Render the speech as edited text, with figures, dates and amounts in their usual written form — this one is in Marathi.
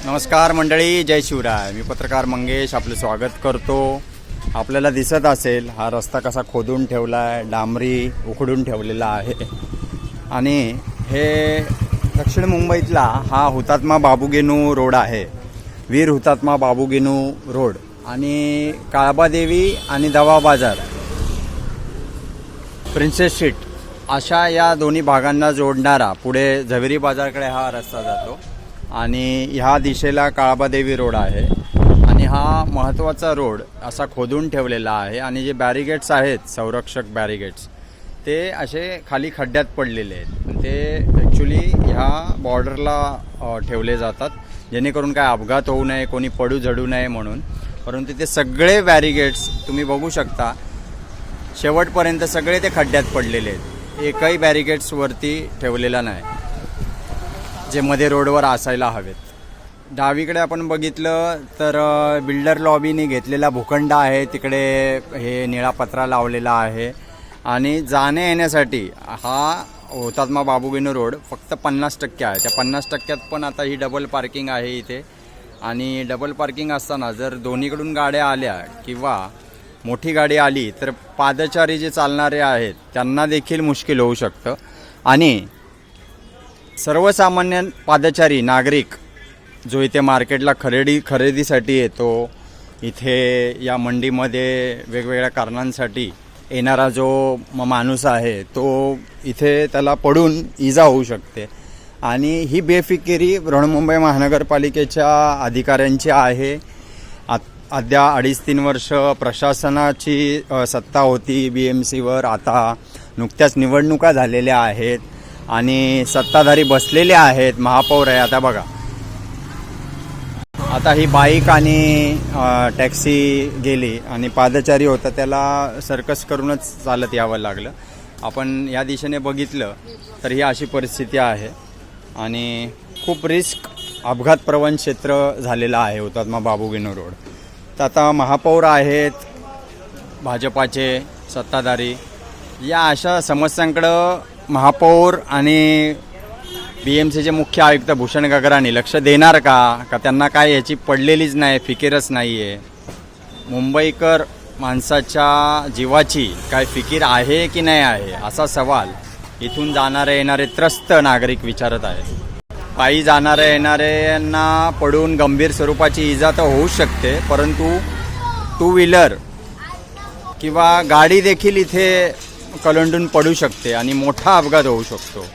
नमस्कार मंडळी, जय शिवराय. मी पत्रकार मंगेश आपलं स्वागत करतो. आपल्याला दिसत असेल हा रस्ता कसा खोदून ठेवला आहे, डांबरी उखडून ठेवलेला आहे. आणि हे दक्षिण मुंबईतला हा हुतात्मा बाबूगेनू रोड आहे, वीर हुतात्मा बाबूगेनू रोड. आणि काळबादेवी आणि दवा बाजार, प्रिन्सेस स्ट्रीट अशा या दोन्ही भागांना जोडणारा पुढे झवेरी बाजारकडे हा रस्ता जातो. आणि ह्या दिशेला काळबादेवी रोड आहे. आणि हा महत्त्वाचा रोड असा खोदून ठेवलेला आहे. आणि जे बॅरिगेट्स आहेत, संरक्षक बॅरिगेट्स, ते असे खाली खड्ड्यात पडलेले आहेत. ते ॲक्च्युली ह्या बॉर्डरला ठेवले जातात जेणेकरून काय अपघात होऊ नये, कोणी पडू झडू नये म्हणून. परंतु ते सगळे बॅरिगेट्स तुम्ही बघू शकता, शेवटपर्यंत सगळे ते खड्ड्यात पडलेले आहेत. एकही बॅरिगेट्सवरती ठेवलेला नाही जे मध्ये रोडवर असायला हवेत. डावीकडे आपण बघितलं तर बिल्डर लॉबीने घेतलेला भूखंड आहे, तिकडे हे निळा पत्रा लावलेला आहे. आणि जाणे येण्यासाठी हा हुतात्मा बाबूगेनू रोड फक्त 50% आहे. त्या 50%त पण आता ही डबल पार्किंग आहे इथे. आणि डबल पार्किंग असताना जर दोन्हीकडून गाड्या आल्या किंवा मोठी गाडी आली तर पादचारी जे चालणारे आहेत त्यांना देखील मुश्किल होऊ शकतं. आणि सर्वसामान्य पादचारी नागरिक जो इथे मार्केटला खरेदीसाठी येतो, इथे या मंडीमध्ये वेगवेगळ्या कारणांसाठी येणारा जो माणूस आहे तो इथे त्याला पडून इजा होऊ शकते. आणि ही बेफिकिरी बृहन्मुंबई महानगरपालिकेच्या अधिकाऱ्यांची आहे. अद्या 2.5-3 वर्ष प्रशासनाची सत्ता होती BMCवर. आता नुकत्याच निवडणुका झालेल्या आहेत आणि सत्ताधारी बसलेले आहेत. महापौर आहे. आता बघा, आता ही बाईक आणि टॅक्सी गेली आणि पादचारी होता त्याला सर्कस करूनच चालत यावं लागलं. आपण या दिशेने बघितलं तर ही अशी परिस्थिती आहे. आणि खूप रिस्क, अपघात प्रवण क्षेत्र झालेलं आहे हुतात्मा बाबूगेनू रोड. तर आता महापौर आहेत भाजपाचे सत्ताधारी, या अशा समस्यांकडं महापौर आणि BMCचे मुख्य आयुक्त भूषण गगराणी लक्ष देणार का त्यांना काय याची पडलेलीच नाही, फिकीरच नाही आहे. मुंबईकर माणसाच्या जीवाची काय फिकीर आहे की नाही आहे असा सवाल इथून जाणारे येणारे त्रस्त नागरिक विचारत आहेत. पायी जाणारे येणाऱ्यांना पडून गंभीर स्वरूपाची इजा तर होऊ शकते, परंतु 2 व्हीलर किंवा गाडी देखील इथे कलंडून पडू शकते आणि मोठा अपघात होऊ शकतो.